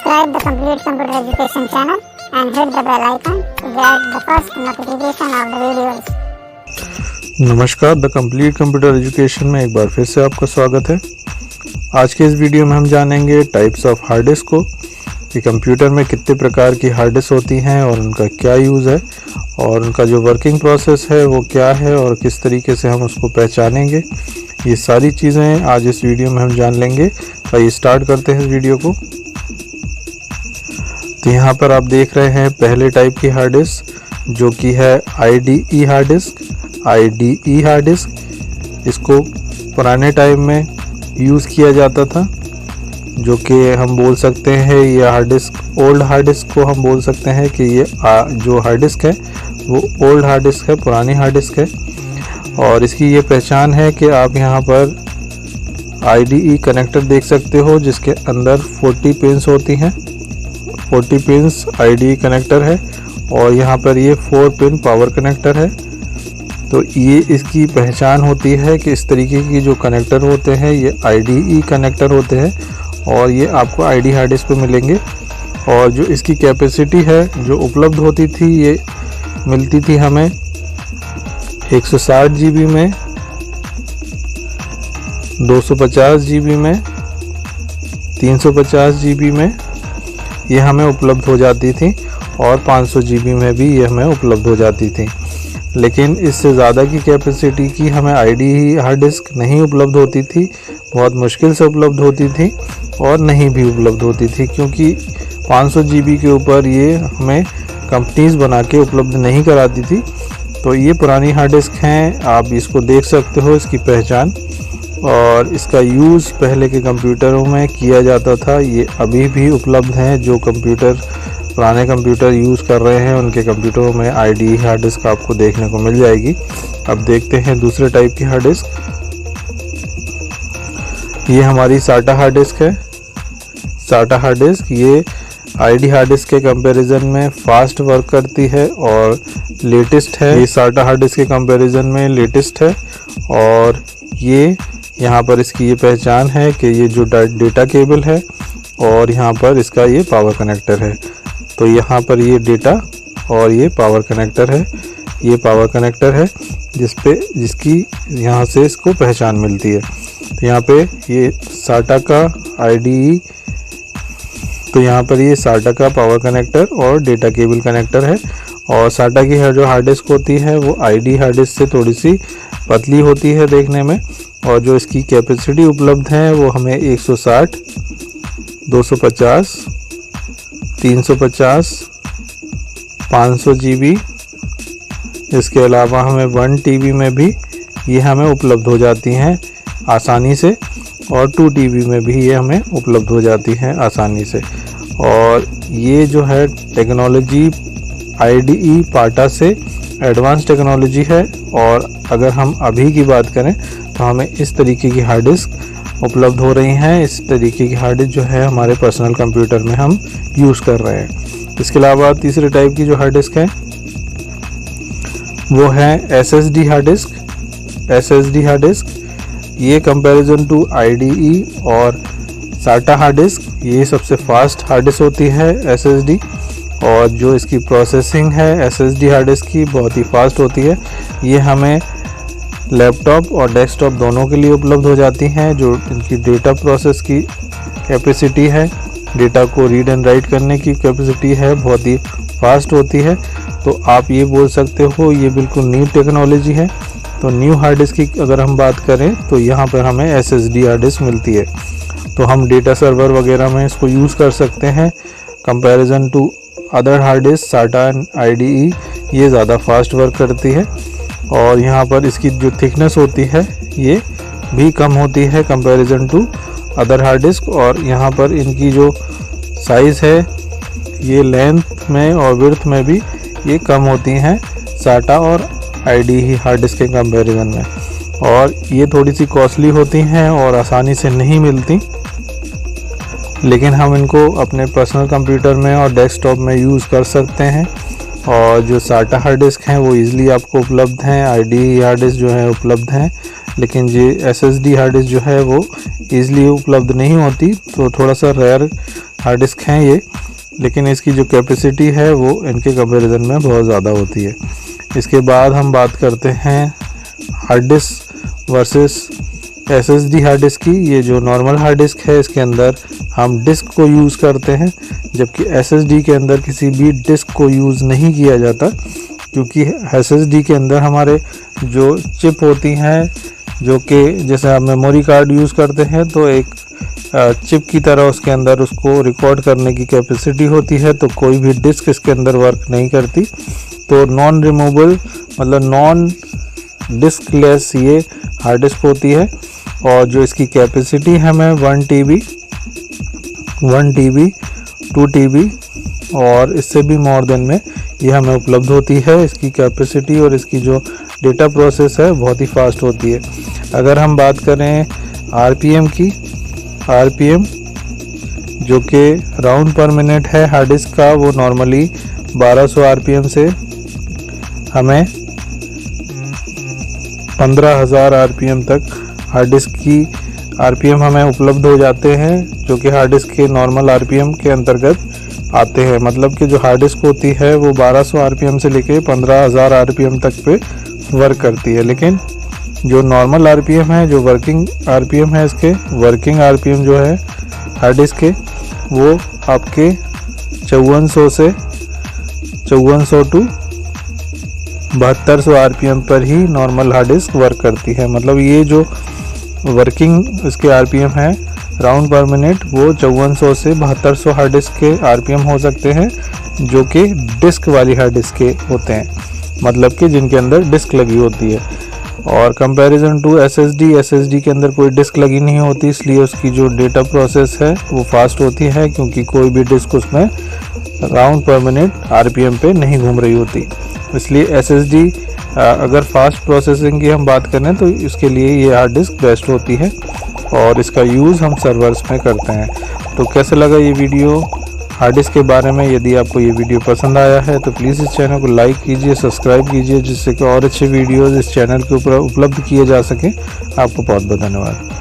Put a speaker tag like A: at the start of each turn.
A: Subscribe the Complete Computer Education channel and hit the bell icon to get the first notification of the videos.
B: नमस्कार, the complete computer education में एक बार फिर से आपका स्वागत है। आज के इस वीडियो में हम जानेंगे टाइप्स ऑफ हार्ड डिस्क को, कि कंप्यूटर में कितने प्रकार की हार्ड डिस्क होती हैं और उनका क्या यूज़ है और उनका जो वर्किंग प्रोसेस है वो क्या है और किस तरीके से हम उसको पहचानेंगे। ये सारी चीज़ें आज इस वीडियो में हम जान लेंगे। आइए स्टार्ट करते हैं इस वीडियो को। तो यहाँ पर आप देख रहे हैं पहले टाइप की हार्ड डिस्क जो कि है IDE hard disk. IDE hard disk इसको पुराने टाइम में यूज़ किया जाता था, जो कि हम बोल सकते हैं ये hard disk old hard disk को हम बोल सकते हैं कि ये जो हार्ड डिस्क है वो ओल्ड हार्ड डिस्क है, पुरानी हार्ड डिस्क है। और इसकी ये पहचान है कि आप यहाँ पर IDE कनेक्टर देख सकते हो जिसके अंदर 40 पिन्स होती हैं। 40 पिन्स IDE कनेक्टर है और यहाँ पर ये 4 पिन पावर कनेक्टर है। तो ये इसकी पहचान होती है कि इस तरीके की जो कनेक्टर होते हैं ये IDE कनेक्टर होते हैं और ये आपको IDE हार्ड डिस्क पे मिलेंगे। और जो इसकी कैपेसिटी है जो उपलब्ध होती थी ये मिलती थी हमें 160 GB में, 250 GB में, 350 GB में ये हमें उपलब्ध हो जाती थी और 500 GB में भी ये हमें उपलब्ध हो जाती थी। लेकिन इससे ज़्यादा की कैपेसिटी की हमें IDE हार्ड डिस्क नहीं उपलब्ध होती थी, बहुत मुश्किल से उपलब्ध होती थी और नहीं भी उपलब्ध होती थी, क्योंकि 500 GB के ऊपर ये हमें कंपनीज बना के उपलब्ध नहीं कराती थी। तो ये पुरानी हार्ड डिस्क हैं, आप इसको देख सकते हो इसकी पहचान। और इसका यूज़ पहले के कंप्यूटरों में किया जाता था, ये अभी भी उपलब्ध हैं। जो पुराने कंप्यूटर यूज़ कर रहे हैं उनके कंप्यूटरों में IDE हार्ड डिस्क आपको देखने को मिल जाएगी। अब देखते हैं दूसरे टाइप की हार्ड डिस्क। ये हमारी SATA हार्ड डिस्क है। SATA हार्ड डिस्क ये IDE हार्ड डिस्क के कंपैरिजन में फास्ट वर्क करती है और लेटेस्ट है। ये SATA हार्ड डिस्क के कंपैरिजन में लेटेस्ट है। और ये यहाँ पर इसकी ये पहचान है कि ये जो डेटा केबल है और यहाँ पर इसका ये पावर कनेक्टर है। तो यहाँ पर ये डेटा और ये पावर कनेक्टर है, ये पावर कनेक्टर है जिसकी यहाँ से इसको पहचान मिलती है। तो यहाँ पे ये SATA का IDE, तो यहाँ पर ये SATA का पावर कनेक्टर और डेटा केबल कनेक्टर है। और SATA की जो हार्ड डिस्क होती है वो IDE हार्ड डिस्क से थोड़ी सी पतली होती है देखने में। और जो इसकी कैपेसिटी उपलब्ध है वो हमें 160, 250, 350, 500 GB, इसके अलावा हमें 1 TB में भी ये हमें उपलब्ध हो जाती हैं आसानी से, और 2 TB में भी ये हमें उपलब्ध हो जाती हैं आसानी से। और ये जो है टेक्नोलॉजी IDE PATA से एडवांस टेक्नोलॉजी है। और अगर हम अभी की बात करें तो हमें इस तरीके की हार्ड डिस्क उपलब्ध हो रही हैं। इस तरीके की हार्ड डिस्क जो है हमारे पर्सनल कंप्यूटर में हम यूज़ कर रहे हैं। इसके अलावा तीसरे टाइप की जो हार्ड डिस्क है वो है SSD hard disk. SSD hard disk ये कंपैरिजन टू IDE और SATA हार्ड डिस्क ये सबसे फास्ट हार्ड डिस्क होती है SSD। और जो इसकी प्रोसेसिंग है SSD हार्ड डिस्क की बहुत ही फास्ट होती है। ये हमें लैपटॉप और डेस्कटॉप दोनों के लिए उपलब्ध हो जाती हैं। जो इनकी डेटा प्रोसेस की कैपेसिटी है, डेटा को रीड एंड राइट करने की कैपेसिटी है, बहुत ही फास्ट होती है। तो आप ये बोल सकते हो ये बिल्कुल न्यू टेक्नोलॉजी है। तो न्यू हार्ड डिस्क की अगर हम बात करें तो यहाँ पर हमें SSD हार्ड डिस्क मिलती है। तो हम डेटा सर्वर वगैरह में इसको यूज़ कर सकते हैं। Comparison to other hard disk SATA एंड IDE ये ज़्यादा फास्ट वर्क करती है। और यहाँ पर इसकी जो थिकनेस होती है ये भी कम होती है comparison to other hard disk. और यहाँ पर इनकी जो साइज़ है ये लेंथ में और विड्थ में भी ये कम होती हैं SATA और IDE हार्ड डिस्क के कंपैरिजन में। और ये थोड़ी सी कॉस्टली होती हैं और आसानी से नहीं मिलती, लेकिन हम इनको अपने पर्सनल कंप्यूटर में और डेस्कटॉप में यूज़ कर सकते हैं। और जो SATA हार्ड डिस्क हैं वो इजीली आपको उपलब्ध हैं, IDE हार्ड डिस्क जो है उपलब्ध हैं, लेकिन ये SSD हार्ड डिस्क जो है वो इजीली उपलब्ध नहीं होती। तो थोड़ा सा रेयर हार्ड डिस्क हैं ये, लेकिन इसकी जो कैपेसिटी है वो इनके कंपैरिजन में बहुत ज़्यादा होती है। इसके बाद हम बात करते हैं hard disk versus SSD hard disk की। ये जो नॉर्मल हार्ड डिस्क है इसके अंदर हम डिस्क को यूज़ करते हैं, जबकि SSD के अंदर किसी भी डिस्क को यूज़ नहीं किया जाता, क्योंकि SSD के अंदर हमारे जो चिप होती हैं, जो कि जैसे आप मेमोरी कार्ड यूज़ करते हैं तो एक चिप की तरह उसके अंदर उसको रिकॉर्ड करने की कैपेसिटी होती है, तो कोई भी डिस्क इसके अंदर वर्क नहीं करती। तो नॉन रिमूवेबल मतलब नॉन डिस्कलेस ये हार्ड डिस्क होती है। और जो इसकी कैपेसिटी हमें 1 TB 2 TB और इससे भी मोर देन में ये हमें उपलब्ध होती है। इसकी कैपेसिटी और इसकी जो डेटा प्रोसेस है बहुत ही फास्ट होती है। अगर हम बात करें RPM की, RPM जो कि राउंड पर मिनट है हार्ड डिस्क का, वो नॉर्मली 1200 RPM से हमें 15,000 RPM तक हार्ड डिस्क की RPM हमें उपलब्ध हो जाते हैं, जो कि हार्ड डिस्क के नॉर्मल RPM के अंतर्गत आते हैं। मतलब कि जो हार्ड डिस्क होती है वो 1200 RPM से लेके 15,000 RPM तक पे वर्क करती है। लेकिन जो नॉर्मल RPM है, जो वर्किंग RPM है, इसके वर्किंग RPM जो है हार्ड डिस्क के, वो आपके 5400 से 5400 टू 7200 RPM पर ही नॉर्मल हार्ड डिस्क वर्क करती है। मतलब ये जो वर्किंग इसके RPM है राउंड पर मिनट, वो 5400 से 7200 हार्ड डिस्क के RPM हो सकते हैं, जो कि डिस्क वाली हार्ड डिस्क के होते हैं, मतलब कि जिनके अंदर डिस्क लगी होती है। और कंपैरिजन टू SSD के अंदर कोई डिस्क लगी नहीं होती, इसलिए उसकी जो डेटा प्रोसेस है वो फास्ट होती है, क्योंकि कोई भी डिस्क उसमें राउंड पर मिनट RPM पे नहीं घूम रही होती। इसलिए SSD अगर फास्ट प्रोसेसिंग की हम बात करें तो इसके लिए ये हार्ड डिस्क बेस्ट होती है, और इसका यूज़ हम सर्वर्स में करते हैं। तो कैसा लगा ये वीडियो हार्ड डिस्क के बारे में? यदि आपको ये वीडियो पसंद आया है तो प्लीज़ इस चैनल को लाइक कीजिए, सब्सक्राइब कीजिए, जिससे कि और अच्छे वीडियोज़ इस चैनल के ऊपर उपलब्ध किए जा सकें। आपको बहुत बहुत धन्यवाद।